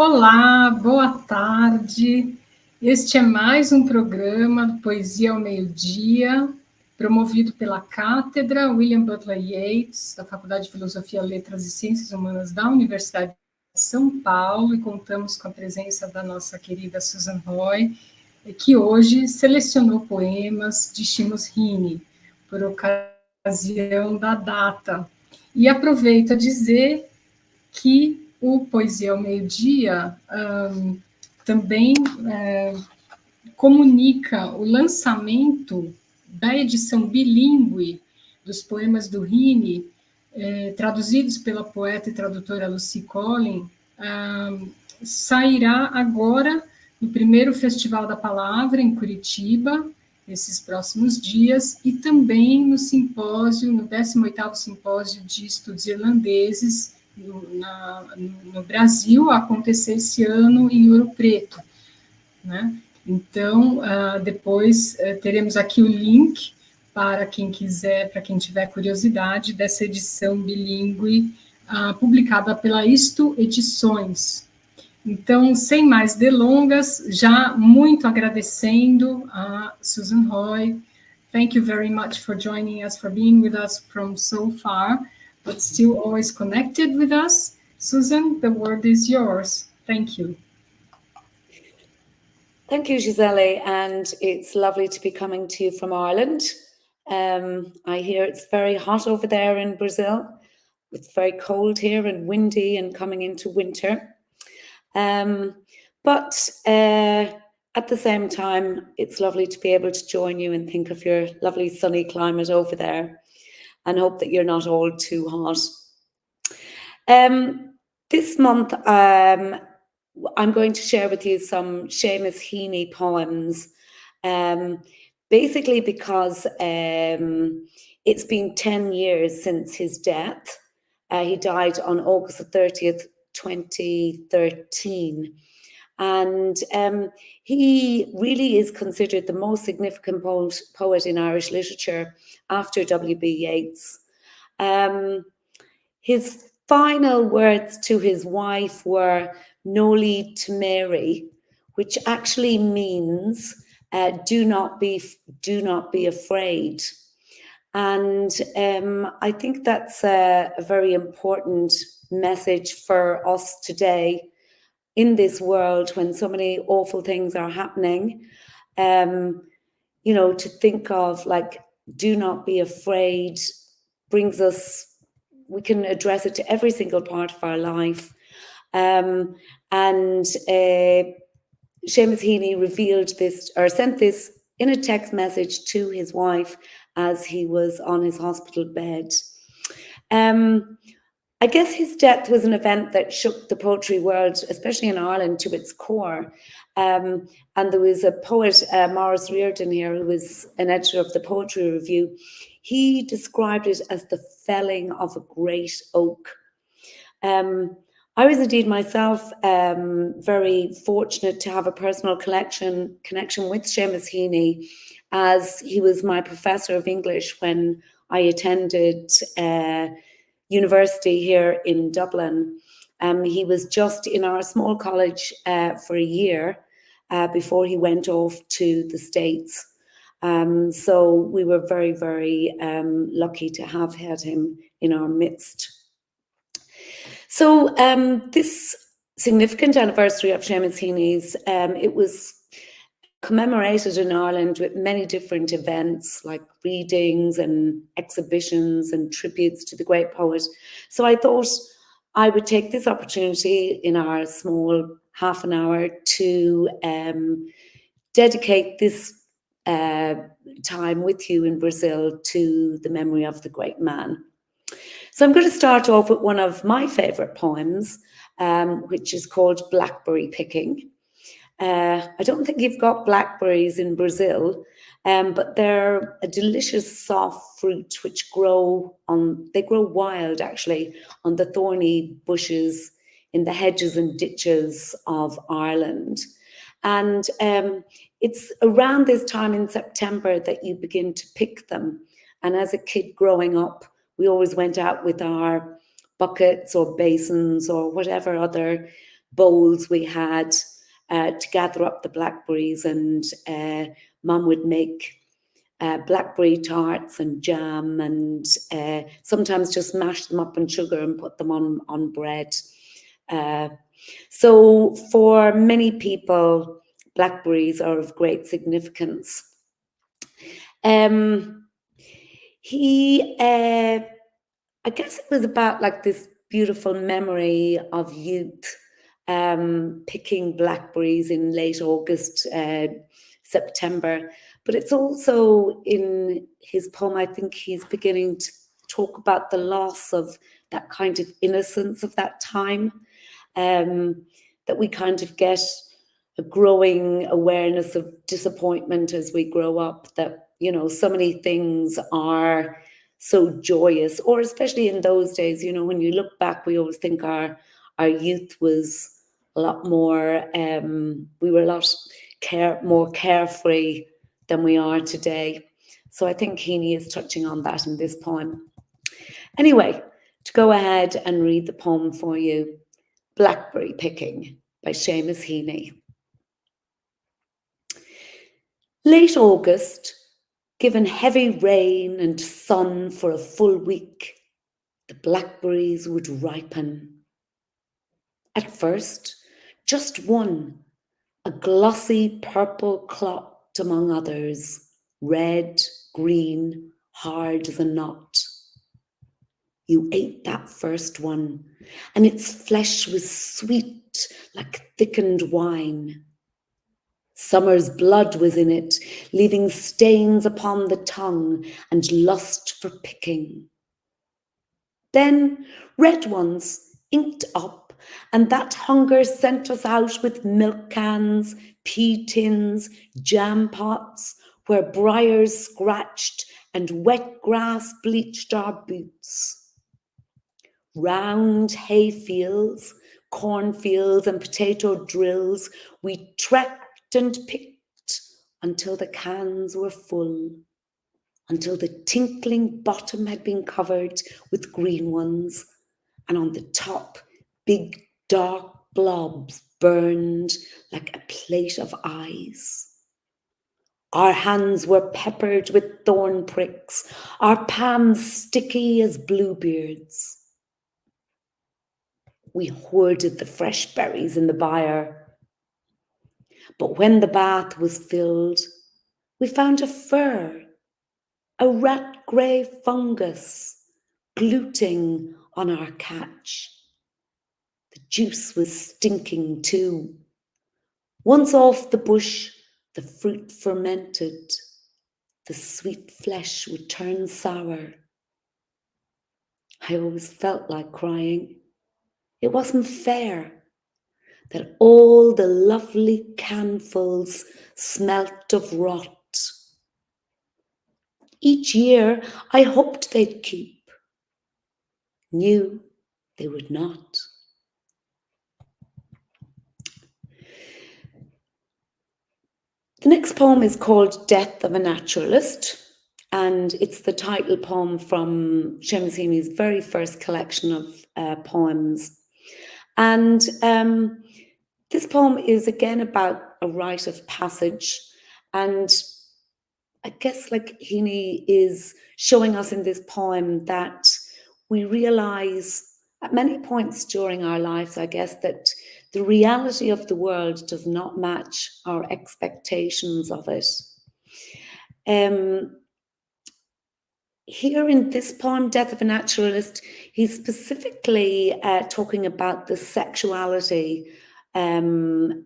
Olá, boa tarde. Este é mais um programa Poesia ao Meio Dia, promovido pela Cátedra William Butler Yeats, da Faculdade de Filosofia, Letras e Ciências Humanas da Universidade de São Paulo, e contamos com a presença da nossa querida Susan Roy, que hoje selecionou poemas de Seamus Heaney, por ocasião da data. E aproveito a dizer que o Poesia ao Meio Dia também comunica o lançamento da edição bilíngue dos poemas do Heaney, traduzidos pela poeta e tradutora Lucy Collin, sairá agora no primeiro Festival da Palavra, em Curitiba, nesses próximos dias, e também no simpósio, no 18º Simpósio de Estudos Irlandeses, no Brasil, a acontecer esse ano em Ouro Preto, né? Então, depois teremos aqui o link para quem quiser, para quem tiver curiosidade, dessa edição bilíngue publicada pela Isto Edições. Então, sem mais delongas, já muito agradecendo a Susan Roy. Thank you very much for joining us, for being with us from so far, but still always connected with us. Susan, the word is yours. Thank you. Thank you, Gisele, and it's lovely to be coming to you from Ireland. I hear it's very hot over there in Brazil. It's very cold here and windy and coming into winter. But at the same time, it's lovely to be able to join you and think of your lovely sunny climate over there, and hope that you're not all too hot. This month, I'm going to share with you some Seamus Heaney poems, basically because it's been 10 years since his death. He died on August the 30th, 2013. And he really is considered the most significant poet in Irish literature after W.B. Yeats. His final words to his wife were "Noli timere," which actually means do not be afraid. And I think that's a very important message for us today in this world when so many awful things are happening. You know, to think of like, do not be afraid brings us, we can address it to every single part of our life. And Seamus Heaney revealed this, or sent this in a text message to his wife as he was on his hospital bed. I guess his death was an event that shook the poetry world, especially in Ireland, to its core. And there was a poet, Maurice Riordan here, who was an editor of the Poetry Review. He described it as the felling of a great oak. I was indeed myself very fortunate to have a personal connection with Seamus Heaney, as he was my professor of English when I attended university here in Dublin. He was just in our small college for a year before he went off to the States. So we were very, very lucky to have had him in our midst. So this significant anniversary of Seamus Heaney's, it was commemorated in Ireland with many different events like readings and exhibitions and tributes to the great poet. So I thought I would take this opportunity in our small half an hour to dedicate this time with you in Brazil to the memory of the great man. So I'm going to start off with one of my favorite poems, which is called Blackberry Picking. I don't think you've got blackberries in Brazil, but they're a delicious soft fruit which they grow wild actually on the thorny bushes in the hedges and ditches of Ireland. And it's around this time in September that you begin to pick them. And as a kid growing up, we always went out with our buckets or basins or whatever other bowls we had to gather up the blackberries, and Mum would make blackberry tarts and jam, and sometimes just mash them up in sugar and put them on bread. So for many people, blackberries are of great significance. I guess it was about like this beautiful memory of youth, picking blackberries in late August, September. But it's also in his poem, I think he's beginning to talk about the loss of that kind of innocence of that time, that we kind of get a growing awareness of disappointment as we grow up, that, you know, so many things are so joyous, or especially in those days, you know, when you look back, we always think our youth was a lot more, we were a lot more carefree than we are today. So I think Heaney is touching on that in this poem. Anyway, to go ahead and read the poem for you, Blackberry Picking by Seamus Heaney. Late August, given heavy rain and sun for a full week, the blackberries would ripen. At first, just one, a glossy purple clot among others, red, green, hard as a knot. You ate that first one, and its flesh was sweet like thickened wine. Summer's blood was in it, leaving stains upon the tongue and lust for picking. Then red ones inked up, and that hunger sent us out with milk cans, pea tins, jam pots, where briars scratched and wet grass bleached our boots. Round hay fields, cornfields, and potato drills, we trekked and picked until the cans were full, until the tinkling bottom had been covered with green ones, and on the top, big dark blobs burned like a plate of eyes. Our hands were peppered with thorn pricks, our palms sticky as bluebeards. We hoarded the fresh berries in the byre. But when the bath was filled, we found a fur, a rat-grey fungus, gluting on our catch. The juice was stinking too. Once off the bush, the fruit fermented. The sweet flesh would turn sour. I always felt like crying. It wasn't fair that all the lovely canfuls smelt of rot. Each year I hoped they'd keep, knew they would not. The next poem is called Death of a Naturalist, and it's the title poem from Seamus Heaney's very first collection of poems. And this poem is again about a rite of passage, and I guess like Heaney is showing us in this poem that we realize at many points during our lives, I guess, that the reality of the world does not match our expectations of it. Here in this poem, Death of a Naturalist, he's specifically talking about the sexuality. The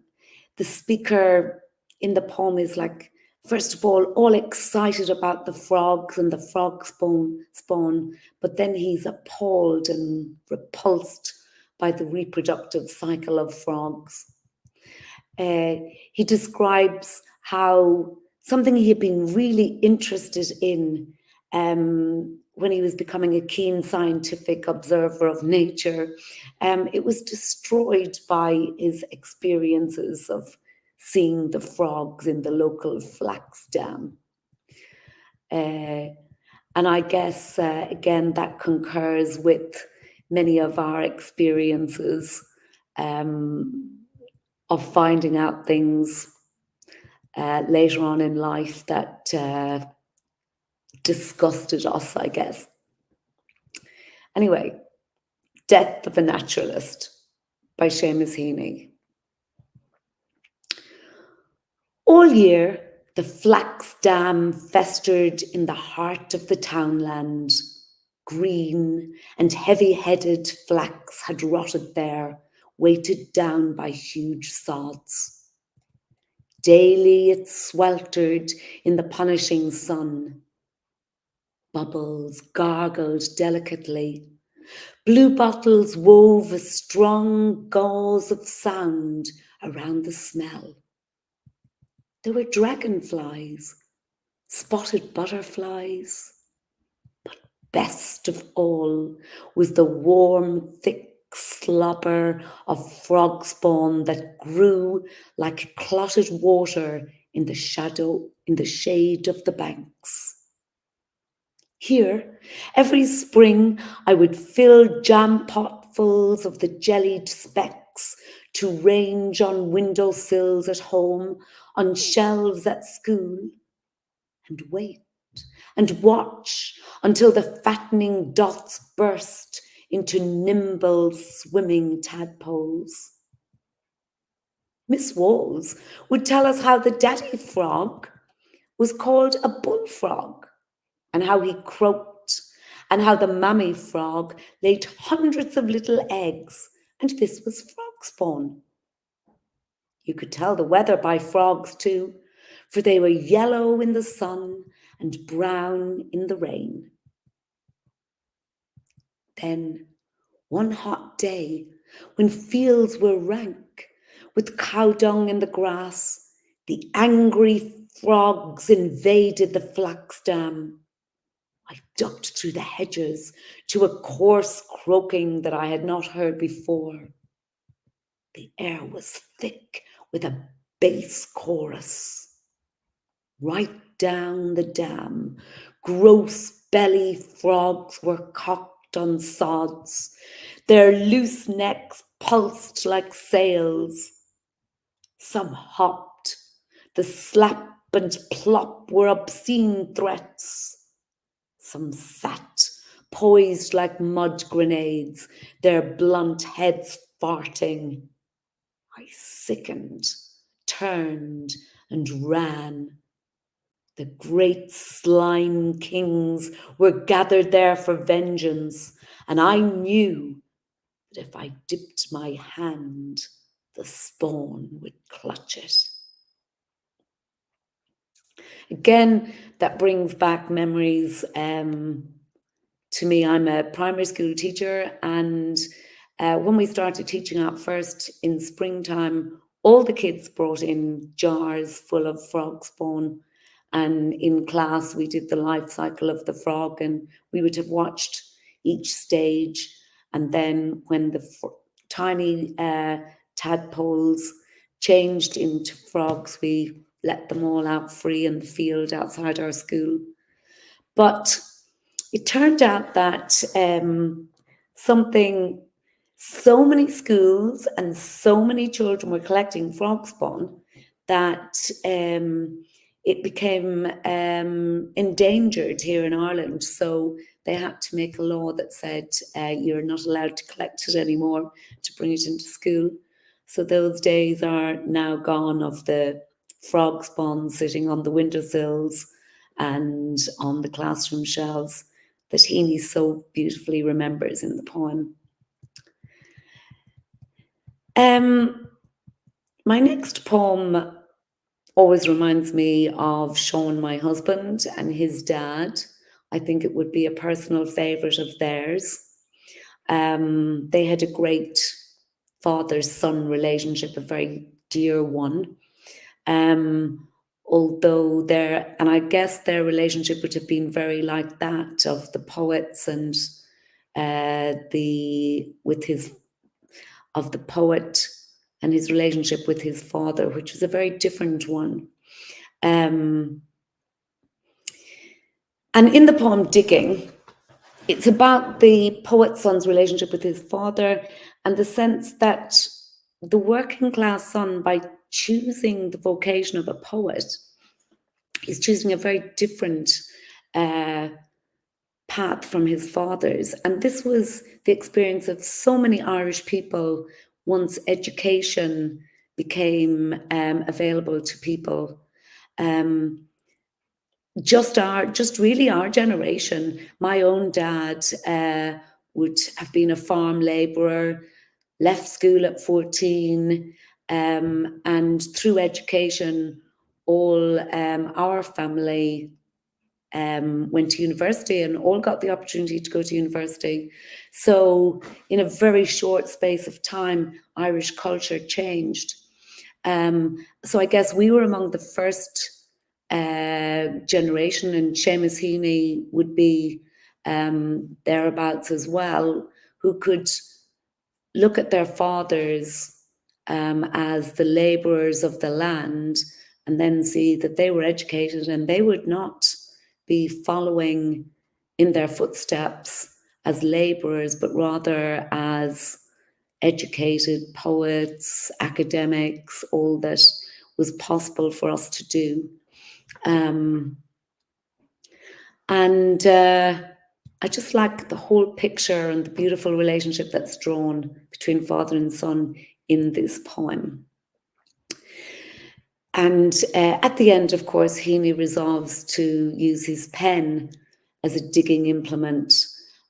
speaker in the poem is like, first of all excited about the frogs and the frog spawn, but then he's appalled and repulsed by the reproductive cycle of frogs. He describes how something he had been really interested in when he was becoming a keen scientific observer of nature, it was destroyed by his experiences of seeing the frogs in the local flax dam. And I guess, again, that concurs with many of our experiences of finding out things later on in life that disgusted us, I guess. Anyway, Death of a Naturalist by Seamus Heaney. All year, the flax dam festered in the heart of the townland. Green and heavy-headed flax had rotted there, weighted down by huge sods. Daily it sweltered in the punishing sun. Bubbles gargled delicately. Blue bottles wove a strong gauze of sound around the smell. There were dragonflies, spotted butterflies, but best of all was the warm, thick slobber of frog spawn that grew like clotted water in the shade of the banks. Here, every spring, I would fill jam potfuls of the jellied specks to range on windowsills at home, on shelves at school, and wait and watch until the fattening dots burst into nimble swimming tadpoles. Miss Walls would tell us how the daddy frog was called a bullfrog, and how he croaked, and how the mammy frog laid hundreds of little eggs, and this was frog spawn. You could tell the weather by frogs too, for they were yellow in the sun and brown in the rain. Then, one hot day, when fields were rank, with cow dung in the grass, the angry frogs invaded the flax dam. I ducked through the hedges to a coarse croaking that I had not heard before. The air was thick with a bass chorus. Right down the dam, gross belly frogs were cocked on sods. Their loose necks pulsed like sails. Some hopped. The slap and plop were obscene threats. Some sat, poised like mud grenades, their blunt heads farting. I sickened, turned, and ran. The great slime kings were gathered there for vengeance, and I knew that if I dipped my hand, the spawn would clutch it. Again, that brings back memories to me. I'm a primary school teacher, and when we started teaching out first in springtime, all the kids brought in jars full of frog spawn, and in class we did the life cycle of the frog, and we would have watched each stage, and then when the tiny tadpoles changed into frogs, we let them all out free in the field outside our school. But it turned out that so many schools and so many children were collecting frog spawn that it became endangered here in Ireland. So they had to make a law that said you're not allowed to collect it anymore, to bring it into school. So those days are now gone, of the frog spawn sitting on the windowsills and on the classroom shelves that Heaney so beautifully remembers in the poem. My next poem always reminds me of Sean, my husband, and his dad. I think it would be a personal favourite of theirs. They had a great father-son relationship, a very dear one. Although and I guess their relationship would have been very like that of the poets and of the poet and his relationship with his father, which was a very different one. And in the poem Digging, it's about the poet's son's relationship with his father, and the sense that the working class son, by choosing the vocation of a poet, is choosing a very different path from his father's. And this was the experience of so many Irish people once education became available to people. Just really our generation. My own dad would have been a farm labourer, left school at 14, and through education, all our family went to university and all got the opportunity to go to university. So in a very short space of time, Irish culture changed. So I guess we were among the first generation, and Seamus Heaney would be thereabouts as well, who could look at their fathers as the labourers of the land and then see that they were educated and they would not be following in their footsteps as labourers, but rather as educated poets, academics, all that was possible for us to do. I just like the whole picture and the beautiful relationship that's drawn between father and son in this poem. And at the end, of course, Heaney resolves to use his pen as a digging implement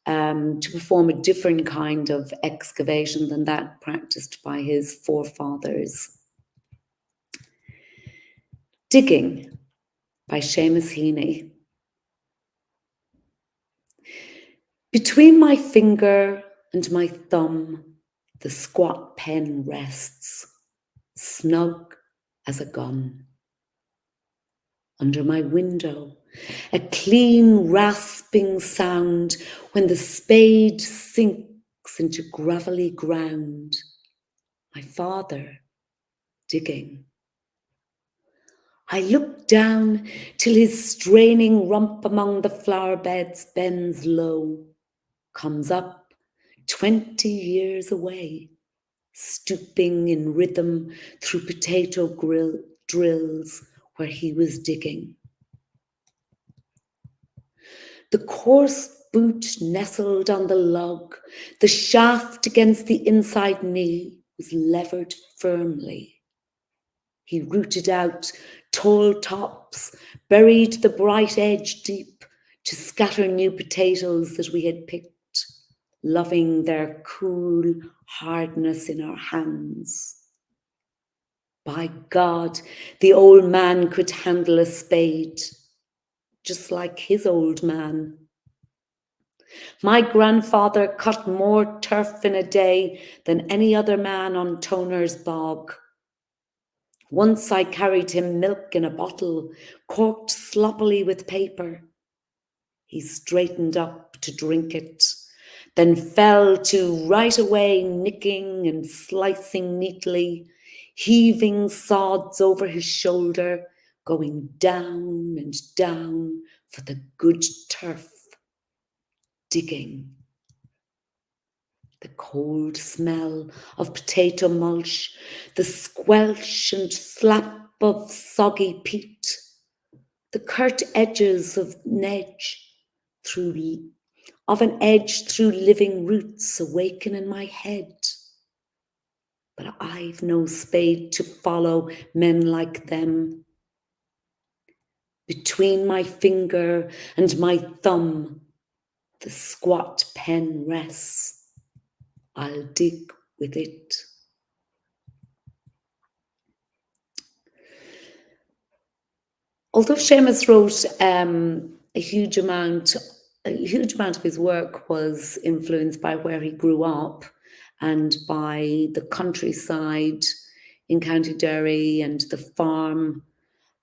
to perform a different kind of excavation than that practiced by his forefathers. Digging by Seamus Heaney. Between my finger and my thumb, the squat pen rests, snug as a gun. Under my window, a clean rasping sound when the spade sinks into gravelly ground. My father digging. I look down till his straining rump among the flower beds bends low, comes up 20 years away, stooping in rhythm through potato drills where he was digging. The coarse boot nestled on the log, the shaft against the inside knee was levered firmly. He rooted out tall tops, buried the bright edge deep to scatter new potatoes that we had picked, loving their cool hardness in our hands. By God, the old man could handle a spade, just like his old man. My grandfather cut more turf in a day than any other man on Toner's bog. Once I carried him milk in a bottle, corked sloppily with paper. He straightened up to drink it, then fell to right away nicking and slicing neatly, heaving sods over his shoulder, going down and down for the good turf, digging. The cold smell of potato mulch, the squelch and slap of soggy peat, the curt edges of an edge through living roots awaken in my head. But I've no spade to follow men like them. Between my finger and my thumb, the squat pen rests. I'll dig with it. Although Seamus wrote a huge amount of his work was influenced by where he grew up and by the countryside in County Derry and the farm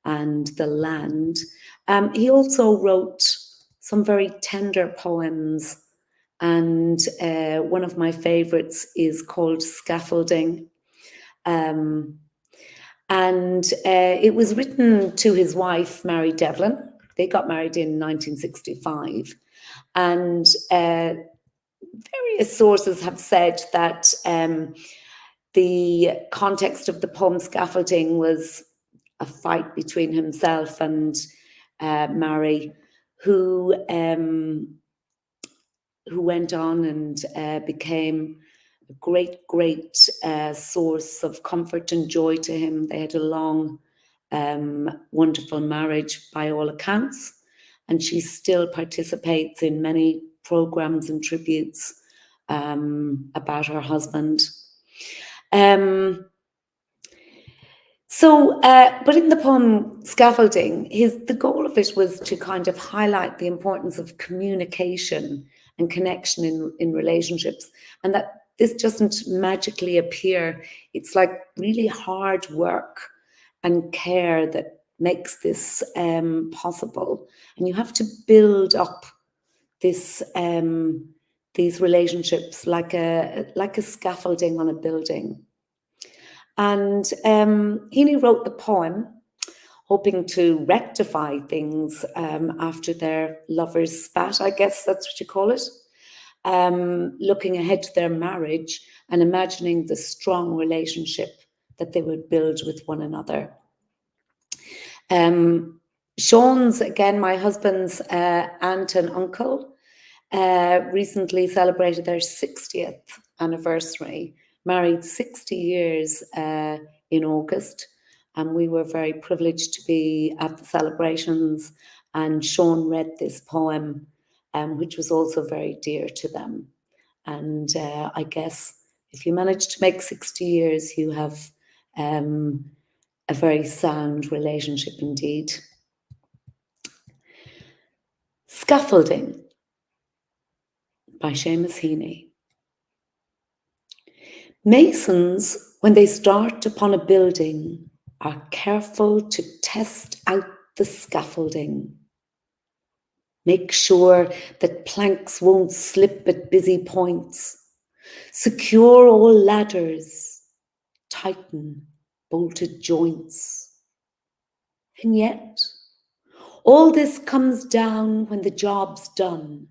and the land. He also wrote some very tender poems, and one of my favourites is called Scaffolding. And it was written to his wife, Mary Devlin. They got married in 1965. And various sources have said that The context of the poem Scaffolding was a fight between himself and Mary, who went on and became a great source of comfort and joy to him. They had a long, wonderful marriage by all accounts, and she still participates in many programs and tributes about her husband. But in the poem Scaffolding, the goal of it was to kind of highlight the importance of communication and connection in relationships, and that this doesn't magically appear. It's like really hard work and care that makes this possible, and you have to build up this these relationships like a scaffolding on a building. And Heaney wrote the poem hoping to rectify things after their lovers spat, I guess that's what you call it, looking ahead to their marriage and imagining the strong relationship that they would build with one another. Sean's, again, my husband's aunt and uncle, recently celebrated their 60th anniversary, married 60 years in August, and we were very privileged to be at the celebrations, and Sean read this poem, which was also very dear to them. And I guess if you manage to make 60 years, you have a very sound relationship indeed. Scaffolding by Seamus Heaney. Masons, when they start upon a building, are careful to test out the scaffolding. Make sure that planks won't slip at busy points. Secure all ladders. Tighten bolted joints. And yet, all this comes down when the job's done,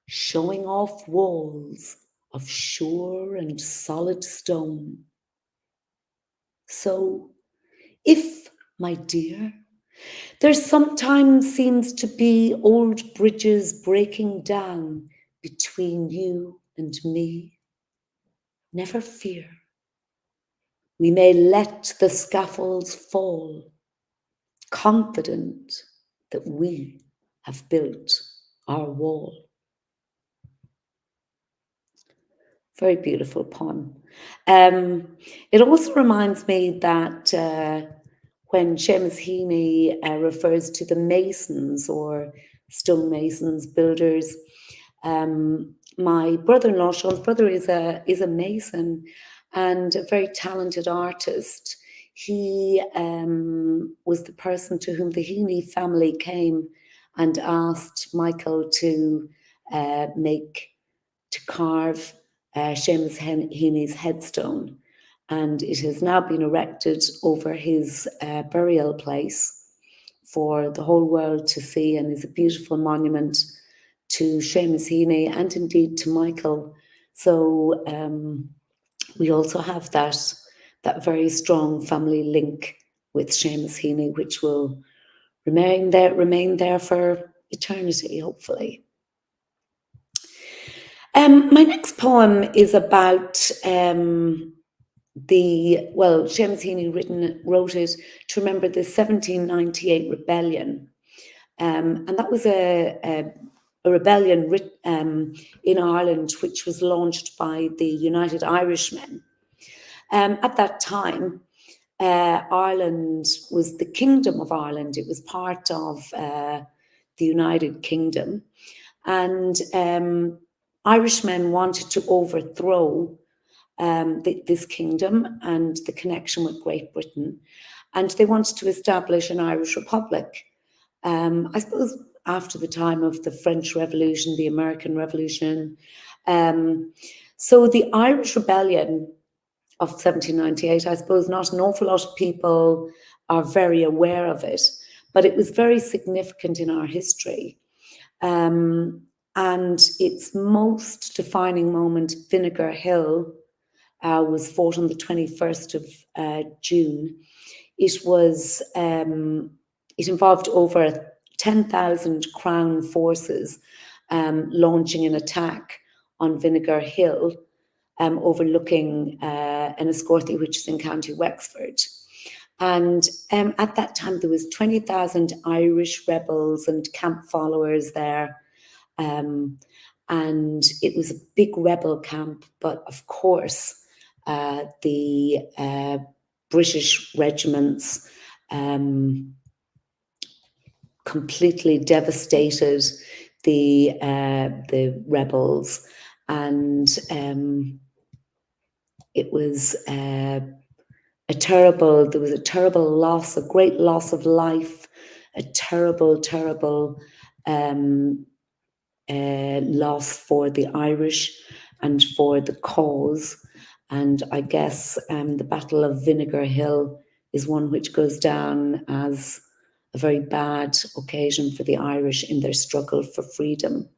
showing off walls of sure and solid stone. So, if, my dear, there sometimes seems to be old bridges breaking down between you and me, never fear. We may let the scaffolds fall, confident that we have built our wall. Very beautiful poem. It also reminds me that when Seamus Heaney refers to the masons or stonemasons, builders, my brother-in-law, Sean's brother, is a mason and a very talented artist. He was the person to whom the Heaney family came and asked Michael to carve Seamus Heaney's headstone, and it has now been erected over his burial place for the whole world to see, and is a beautiful monument to Seamus Heaney and indeed to Michael. So we also have that very strong family link with Seamus Heaney, which will remain there for eternity, hopefully. My next poem is about Seamus Heaney wrote it to remember the 1798 rebellion, and that was a rebellion in Ireland, which was launched by the United Irishmen. At that time, Ireland was the Kingdom of Ireland. It was part of the United Kingdom, and Irishmen wanted to overthrow this kingdom and the connection with Great Britain, and they wanted to establish an Irish Republic. I suppose after the time of the French Revolution, the American Revolution. So the Irish Rebellion of 1798, I suppose not an awful lot of people are very aware of it, but it was very significant in our history. And its most defining moment, Vinegar Hill, was fought on the 21st of June. It was, it involved over 10,000 Crown forces launching an attack on Vinegar Hill, overlooking Enniscorthy, which is in County Wexford. And at that time, there was 20,000 Irish rebels and camp followers there. And it was a big rebel camp, but of course, the British regiments completely devastated the rebels, and it was there was a terrible loss, a great loss of life, a terrible loss for the Irish and for the cause. And I guess the Battle of Vinegar Hill is one which goes down as a very bad occasion for the Irish in their struggle for freedom.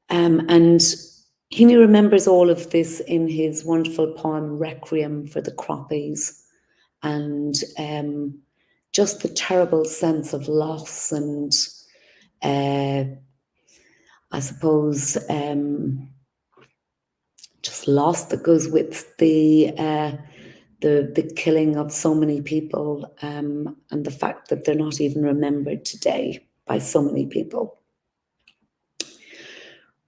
And Heaney remembers all of this in his wonderful poem Requiem for the Croppies, and just the terrible sense of loss and I suppose just loss that goes with the killing of so many people, and the fact that they're not even remembered today by so many people.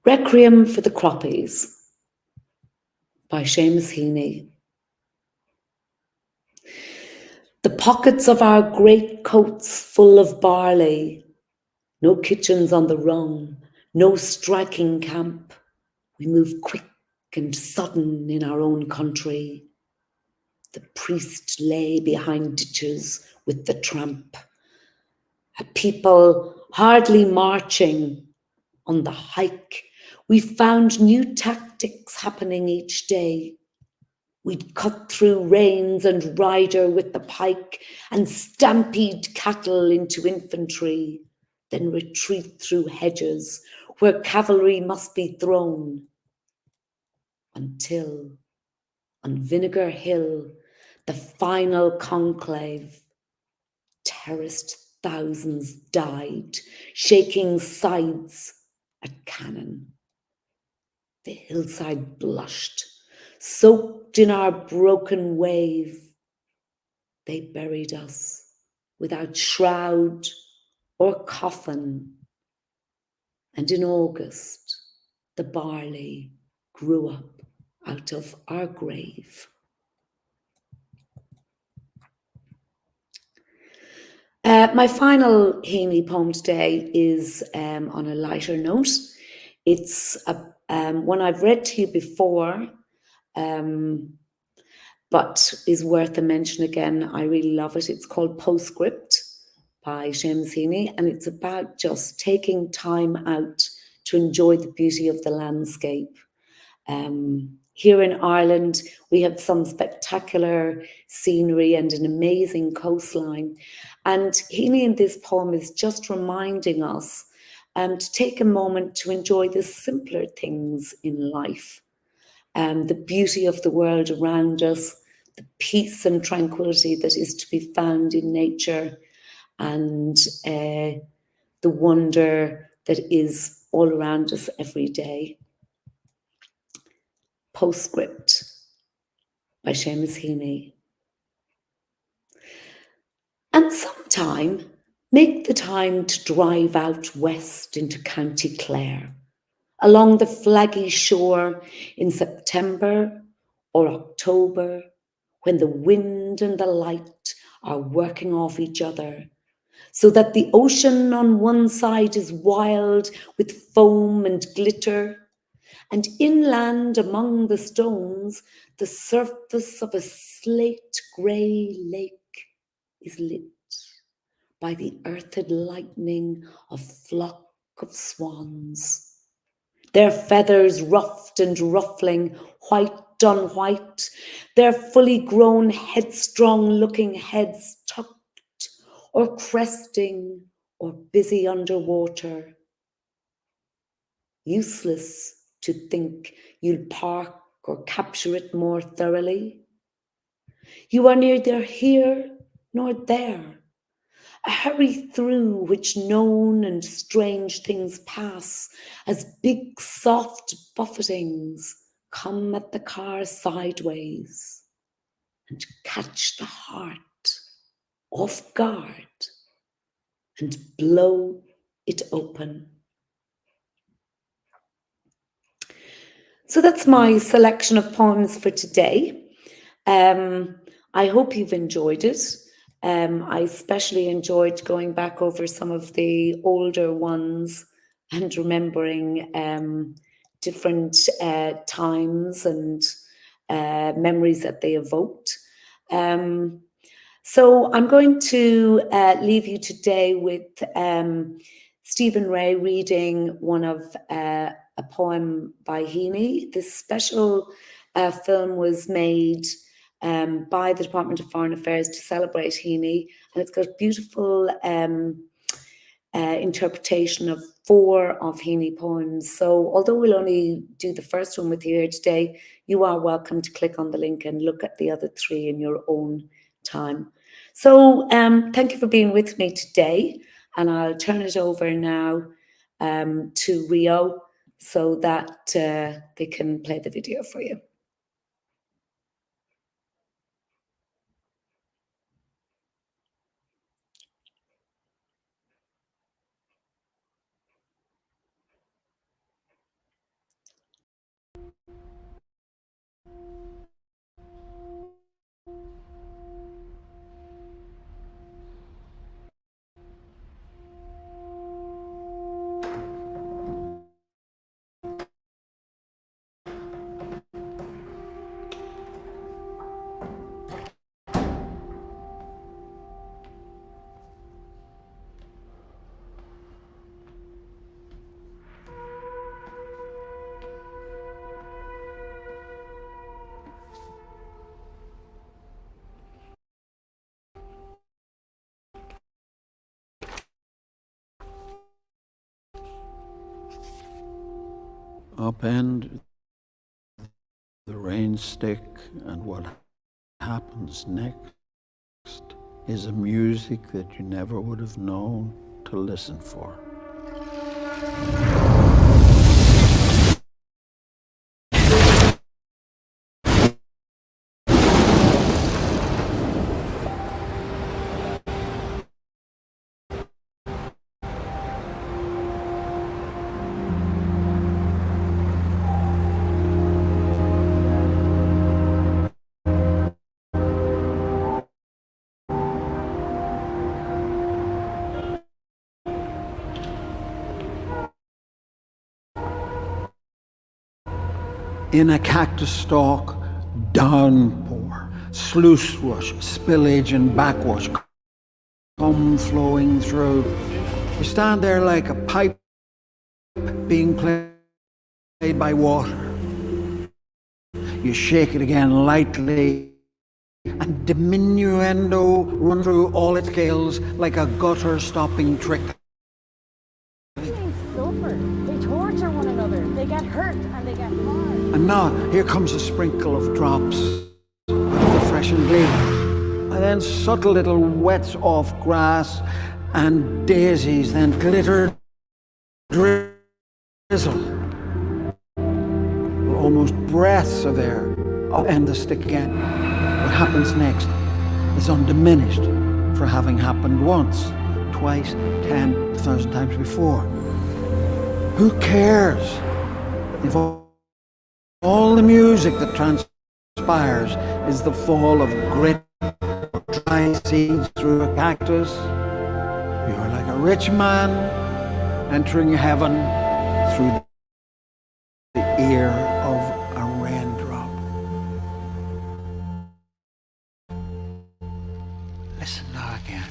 Requiem for the Croppies by Seamus Heaney. The pockets of our greatcoats full of barley, no kitchens on the rung, no striking camp. We move quick and sudden in our own country. The priest lay behind ditches with the tramp. A people hardly marching on the hike. We found new tactics happening each day. We'd cut through reins and rider with the pike and stampede cattle into infantry, then retreat through hedges where cavalry must be thrown, until on Vinegar Hill, the final conclave, terraced thousands died, shaking sides at cannon. The hillside blushed, soaked in our broken wave. They buried us without shroud or coffin. And in August, the barley grew up out of our grave. My final Heaney poem today is on a lighter note. It's one I've read to you before, but is worth a mention again. I really love it. It's called Postscript by Seamus Heaney, and it's about just taking time out to enjoy the beauty of the landscape. Here in Ireland, we have some spectacular scenery and an amazing coastline. And Heaney in this poem is just reminding us to take a moment to enjoy the simpler things in life. The beauty of the world around us, the peace and tranquility that is to be found in nature, and the wonder that is all around us every day. Postscript by Seamus Heaney. And sometime, make the time to drive out west into County Clare, along the flaggy shore in September or October, when the wind and the light are working off each other, so that the ocean on one side is wild with foam and glitter, and inland among the stones, the surface of a slate grey lake is lit by the earthed lightning of flock of swans, their feathers ruffed and ruffling, white on white, their fully grown, headstrong-looking heads tucked or cresting or busy underwater. Useless to think you'll park or capture it more thoroughly. You are neither here nor there, a hurry through which known and strange things pass as big soft buffetings come at the car sideways and catch the heart off guard and blow it open. So that's my selection of poems for today. I hope you've enjoyed it. I especially enjoyed going back over some of the older ones and remembering different times and memories that they evoked. So I'm going to leave you today with Stephen Ray reading one of a poem by Heaney. This special film was made by the Department of Foreign Affairs to celebrate Heaney, and it's got beautiful interpretation of 4 of Heaney poems. So although we'll only do the first one with you here today, you are welcome to click on the link and look at the other 3 in your own time. So thank you for being with me today, and I'll turn it over now to Rio so that they can play the video for you. Upend the rain stick, and what happens next is a music that you never would have known to listen for. In a cactus stalk, downpour, sluice rush, spillage and backwash come flowing through. You stand there like a pipe being played by water. You shake it again lightly, and diminuendo run through all its scales like a gutter-stopping trick. Sulfur. They torture one another. They get hurt and they get harmed. And now, here comes a sprinkle of drops, fresh and clean. And then subtle little wets off grass and daisies, then glitter, drizzle. Almost breaths of air. Upend the stick again. What happens next is undiminished for having happened once, twice, 10,000 times before. Who cares if all the music that transpires is the fall of grit or dry seeds through a cactus? You're like a rich man entering heaven through the ear of a raindrop. Listen now again.